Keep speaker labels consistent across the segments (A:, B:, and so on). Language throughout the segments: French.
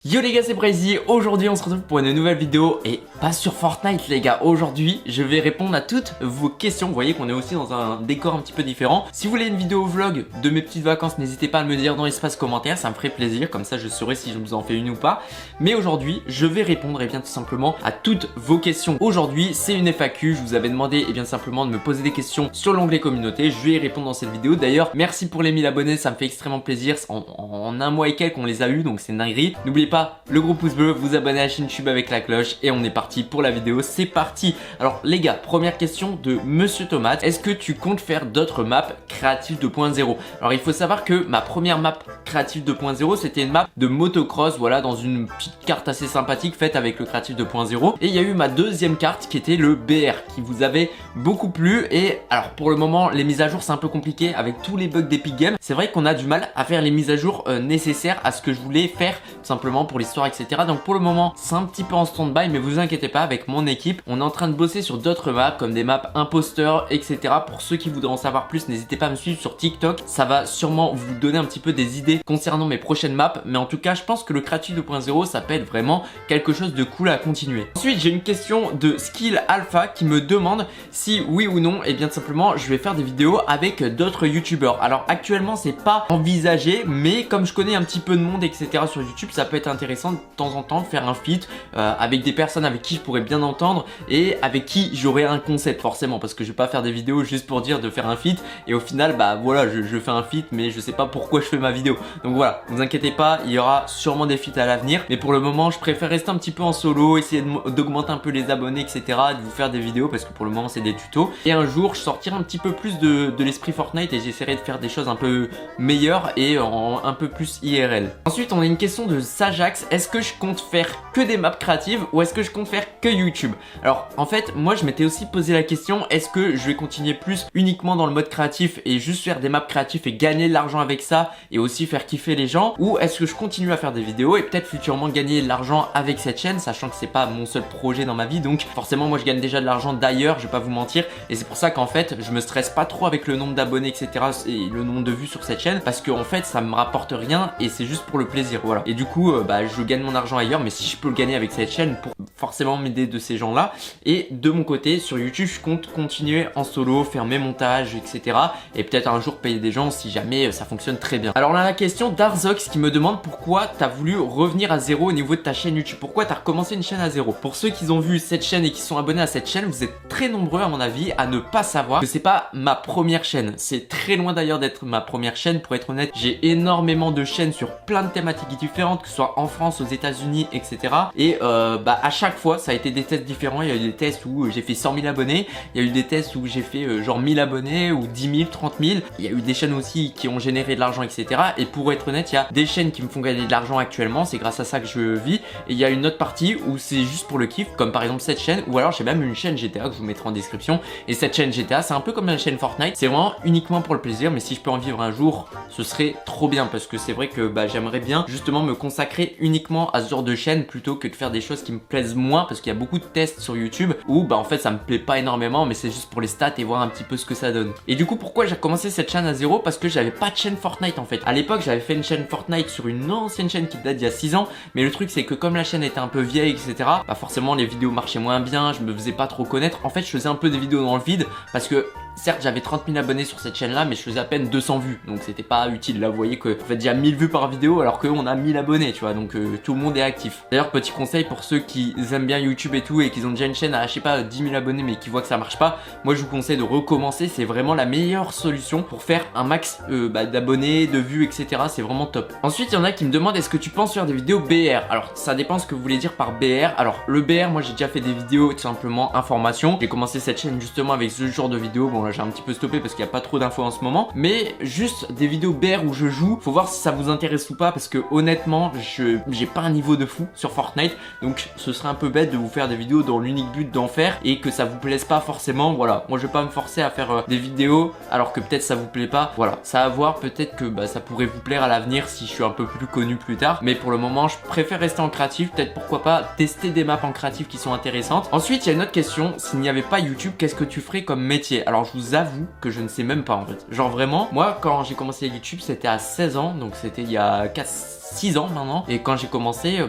A: Yo les gars, c'est Brazy. Aujourd'hui on se retrouve pour une nouvelle vidéo et pas sur Fortnite les gars. Aujourd'hui je vais répondre à toutes vos questions. Vous voyez qu'on est aussi dans un décor un petit peu différent. Si vous voulez une vidéo vlog de mes petites vacances, n'hésitez pas à me le dire dans l'espace commentaire, ça me ferait plaisir, comme ça je saurai si je vous en fais une ou pas. Mais aujourd'hui je vais répondre bien tout simplement à toutes vos questions. Aujourd'hui c'est une FAQ, je vous avais demandé bien simplement de me poser des questions sur l'onglet communauté. Je vais y répondre dans cette vidéo. D'ailleurs merci pour les 1000 abonnés, ça me fait extrêmement plaisir. En un mois et quelques on les a eu, donc c'est une dinguerie. N'oubliez pas le gros pouce bleu, vous abonner à la chaîne YouTube avec la cloche et on est parti pour la vidéo, c'est parti. Alors les gars, première question de Monsieur Tomate, est-ce que tu comptes faire d'autres maps créatives 2.0? Alors il faut savoir que ma première map créative 2.0 c'était une map de motocross, voilà, dans une petite carte assez sympathique faite avec le créatif 2.0. Et il y a eu ma deuxième carte qui était le BR qui vous avait beaucoup plu. Et alors pour le moment les mises à jour c'est un peu compliqué avec tous les bugs d'Epic Games. C'est vrai qu'on a du mal à faire les mises à jour nécessaires à ce que je voulais faire tout simplement pour l'histoire, etc. Donc pour le moment c'est un petit peu en stand-by, mais vous inquiétez pas, avec mon équipe on est en train de bosser sur d'autres maps comme des maps imposteurs, etc. Pour ceux qui voudraient en savoir plus, n'hésitez pas à me suivre sur TikTok, ça va sûrement vous donner un petit peu des idées concernant mes prochaines maps. Mais en tout cas je pense que le Creative 2.0 ça peut être vraiment quelque chose de cool à continuer. Ensuite j'ai une question de Skill Alpha qui me demande si oui ou non, et bien tout simplement je vais faire des vidéos avec d'autres youtubeurs. Alors actuellement c'est pas envisagé, mais comme je connais un petit peu de monde, etc. sur YouTube, ça peut être intéressant de temps en temps de faire un feat avec des personnes avec qui je pourrais bien entendre et avec qui j'aurai un concept forcément, parce que je vais pas faire des vidéos juste pour dire de faire un feat et au final bah voilà je fais un feat mais je sais pas pourquoi je fais ma vidéo. Donc voilà, ne vous inquiétez pas, il y aura sûrement des feats à l'avenir, mais pour le moment je préfère rester un petit peu en solo, essayer d'augmenter un peu les abonnés, etc. de vous faire des vidéos parce que pour le moment c'est des tutos, et un jour je sortirai un petit peu plus de l'esprit Fortnite et j'essaierai de faire des choses un peu meilleures et un peu plus IRL. Ensuite on a une question de Sajax, est-ce que je compte faire que des maps créatives ou est-ce que je compte faire que YouTube? Alors en fait moi je m'étais aussi posé la question, est-ce que je vais continuer plus uniquement dans le mode créatif et juste faire des maps créatifs et gagner de l'argent avec ça et aussi faire kiffer les gens, ou est-ce que je continue à faire des vidéos et peut-être futurement gagner de l'argent avec cette chaîne, sachant que c'est pas mon seul projet dans ma vie, donc forcément moi je gagne déjà de l'argent d'ailleurs, je vais pas vous mentir, et c'est pour ça qu'en fait je me stresse pas trop avec le nombre d'abonnés, etc. et le nombre de vues sur cette chaîne, parce qu'en fait ça me rapporte rien et c'est juste pour le plaisir, voilà. Et du coup bah je gagne mon argent ailleurs, mais si je peux le gagner avec cette chaîne pour forcément m'aider de ces gens là. Et de mon côté sur YouTube je compte continuer en solo, faire mes montages, etc. et peut-être un jour payer des gens si jamais ça fonctionne très bien. Alors là la question d'Arzox qui me demande pourquoi t'as voulu revenir à zéro au niveau de ta chaîne YouTube, pourquoi t'as recommencé une chaîne à zéro. Pour ceux qui ont vu cette chaîne et qui sont abonnés à cette chaîne, vous êtes très nombreux à mon avis à ne pas savoir que c'est pas ma première chaîne, c'est très loin d'ailleurs d'être ma première chaîne. Pour être honnête, j'ai énormément de chaînes sur plein de thématiques différentes, que ce soit en France, aux États-Unis, etc. et bah à chaque fois ça a été des tests différents. Il y a eu des tests où j'ai fait 100 000 abonnés, il y a eu des tests où j'ai fait genre 1000 abonnés ou 10 000, 30 000, il y a eu des chaînes aussi qui ont généré de l'argent, etc. et pour être honnête il y a des chaînes qui me font gagner de l'argent actuellement, c'est grâce à ça que je vis, et il y a une autre partie où c'est juste pour le kiff, comme par exemple cette chaîne, ou alors j'ai même une chaîne GTA que je vous mettrai en description. Et cette chaîne GTA c'est un peu comme la chaîne Fortnite, c'est vraiment uniquement pour le plaisir, mais si je peux en vivre un jour ce serait trop bien, parce que c'est vrai que bah, j'aimerais bien justement me consacrer uniquement à ce genre de chaîne plutôt que de faire des choses qui me plaisent moins, parce qu'il y a beaucoup de tests sur YouTube où bah en fait ça me plaît pas énormément, mais c'est juste pour les stats et voir un petit peu ce que ça donne. Et du coup pourquoi j'ai commencé cette chaîne à zéro? Parce que j'avais pas de chaîne Fortnite en fait. À l'époque j'avais fait une chaîne Fortnite sur une ancienne chaîne qui date d'il y a 6 ans, mais le truc c'est que comme la chaîne était un peu vieille, etc. bah forcément les vidéos marchaient moins bien, je me faisais pas trop connaître. En fait je faisais un peu des vidéos dans le vide parce que certes j'avais 30 000 abonnés sur cette chaîne là, mais je faisais à peine 200 vues, donc c'était pas utile. Là vous voyez que en fait il y a 1000 vues par vidéo alors qu'on a 1000 abonnés, tu vois, donc tout le monde est actif. D'ailleurs petit conseil pour ceux qui aiment bien YouTube et tout et qui ont déjà une chaîne à je sais pas 10 000 abonnés mais qui voient que ça marche pas, moi je vous conseille de recommencer, c'est vraiment la meilleure solution pour faire un max d'abonnés, de vues, etc. c'est vraiment top. Ensuite il y en a qui me demandent est-ce que tu penses faire des vidéos BR? Alors ça dépend ce que vous voulez dire par BR. Alors le BR, moi j'ai déjà fait des vidéos tout simplement information, j'ai commencé cette chaîne justement avec ce genre de vidéos. Bon là j'ai un petit peu stoppé parce qu'il n'y a pas trop d'infos en ce moment, mais juste des vidéos BR où je joue, faut voir si ça vous intéresse ou pas, parce que honnêtement j'ai pas un niveau de fou sur Fortnite, donc ce serait un peu bête de vous faire des vidéos dans l'unique but d'en faire et que ça vous plaise pas forcément. Voilà, moi je vais pas me forcer à faire des vidéos alors que peut-être ça vous plaît pas. Voilà, ça à voir, peut-être que bah, ça pourrait vous plaire à l'avenir si je suis un peu plus connu plus tard, mais pour le moment je préfère rester en créatif. Peut-être pourquoi pas tester des maps en créatif qui sont intéressantes. Ensuite il y a une autre question, s'il n'y avait pas YouTube, qu'est-ce que tu ferais comme métier? Alors je vous avoue que je ne sais même pas en fait. Genre vraiment, moi quand j'ai commencé YouTube c'était à 16 ans, donc c'était il y a 4 6 ans maintenant. Et quand j'ai commencé,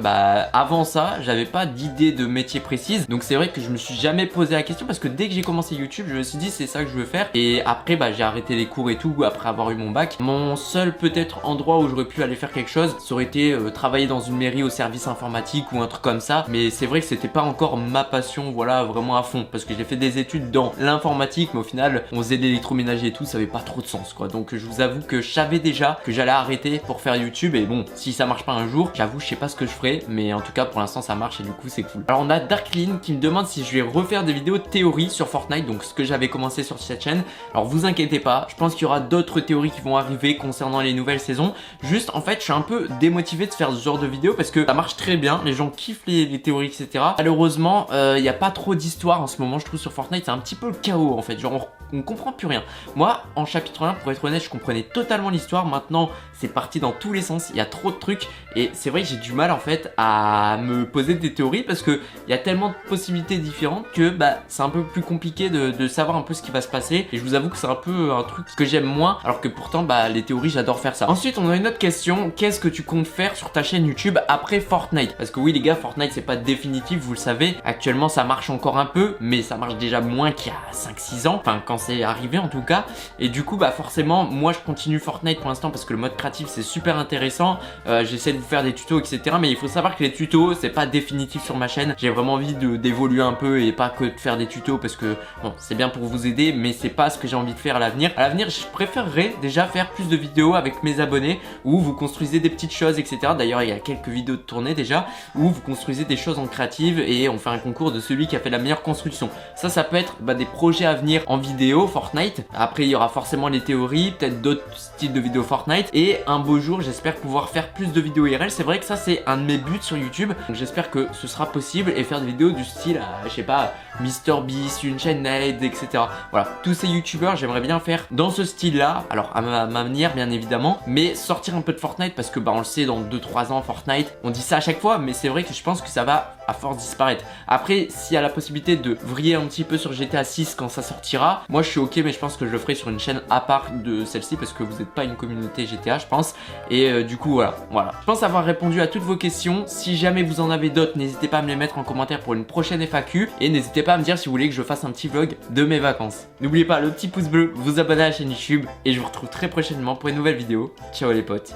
A: avant ça, j'avais pas d'idée de métier précise. Donc c'est vrai que je me suis jamais posé la question parce que dès que j'ai commencé YouTube, je me suis dit c'est ça que je veux faire. Et après, j'ai arrêté les cours et tout après avoir eu mon bac. Mon seul peut-être endroit où j'aurais pu aller faire quelque chose, ça aurait été travailler dans une mairie au service informatique ou un truc comme ça. Mais c'est vrai que c'était pas encore ma passion, voilà, vraiment à fond. Parce que j'ai fait des études dans l'informatique, mais au final, on faisait de l'électroménager et tout, ça avait pas trop de sens, quoi. Donc je vous avoue que je savais déjà que j'allais arrêter pour faire YouTube. Et bon, si ça marche pas un jour, j'avoue, je sais pas ce que je ferai. Mais en tout cas, pour l'instant, ça marche et du coup, c'est cool. Alors, on a Darklin qui me demande si je vais refaire des vidéos de théorie sur Fortnite, donc ce que j'avais commencé sur cette chaîne. Alors, vous inquiétez pas, je pense qu'il y aura d'autres théories qui vont arriver concernant les nouvelles saisons. Juste, en fait, je suis un peu démotivé de faire ce genre de vidéos parce que ça marche très bien, les gens kiffent les théories, etc. Malheureusement, il n'y a pas trop d'histoire en ce moment, je trouve, sur Fortnite. C'est un petit peu le chaos, en fait. Genre, on comprend plus rien. Moi, en chapitre 1, pour être honnête, je comprenais totalement l'histoire. Maintenant, c'est parti dans tous les sens. Il y a trop de trucs. Et c'est vrai que j'ai du mal, en fait, à me poser des théories parce que il y a tellement de possibilités différentes que c'est un peu plus compliqué de savoir un peu ce qui va se passer. Et je vous avoue que c'est un peu un truc que j'aime moins. Alors que pourtant, les théories, j'adore faire ça. Ensuite, on a une autre question. Qu'est-ce que tu comptes faire sur ta chaîne YouTube après Fortnite? Parce que oui, les gars, Fortnite, c'est pas définitif, vous le savez. Actuellement, ça marche encore un peu, mais ça marche déjà moins qu'il y a 5-6 ans. Enfin, quand c'est arrivé en tout cas. Et du coup, forcément, moi, je continue Fortnite pour l'instant parce que le mode créatif, c'est super intéressant. J'essaie de vous faire des tutos, etc. Mais il faut savoir que les tutos, c'est pas définitif sur ma chaîne. J'ai vraiment envie d'évoluer un peu et pas que de faire des tutos parce que, bon, c'est bien pour vous aider, mais c'est pas ce que j'ai envie de faire à l'avenir. À l'avenir, je préférerais déjà faire plus de vidéos avec mes abonnés où vous construisez des petites choses, etc. D'ailleurs, il y a quelques vidéos de tournée déjà où vous construisez des choses en créative et on fait un concours de celui qui a fait la meilleure construction. Ça peut être des projets à venir en vidéo Fortnite. Après, il y aura forcément les théories, peut-être d'autres styles de vidéos Fortnite. Et un beau jour, j'espère pouvoir faire plus de vidéos IRL. C'est vrai que ça, c'est un de mes buts sur YouTube. Donc j'espère que ce sera possible et faire des vidéos du style, je sais pas, MrBeast, Unchained, etc. Voilà, tous ces youtubeurs, j'aimerais bien faire dans ce style-là. Alors à ma manière, bien évidemment, mais sortir un peu de Fortnite parce que on le sait, dans 2-3 ans, Fortnite, on dit ça à chaque fois, mais c'est vrai que je pense que ça va à force disparaître. Après, s'il y a la possibilité de vriller un petit peu sur GTA 6 quand ça sortira, moi je suis ok, mais je pense que je le ferai sur une chaîne à part de celle-ci parce que vous n'êtes pas une communauté GTA, je pense. Et du coup, voilà. Je pense avoir répondu à toutes vos questions. Si jamais vous en avez d'autres, n'hésitez pas à me les mettre en commentaire pour une prochaine FAQ. Et n'hésitez pas à me dire si vous voulez que je fasse un petit vlog de mes vacances. N'oubliez pas le petit pouce bleu, vous abonner à la chaîne YouTube. Et je vous retrouve très prochainement pour une nouvelle vidéo. Ciao les potes.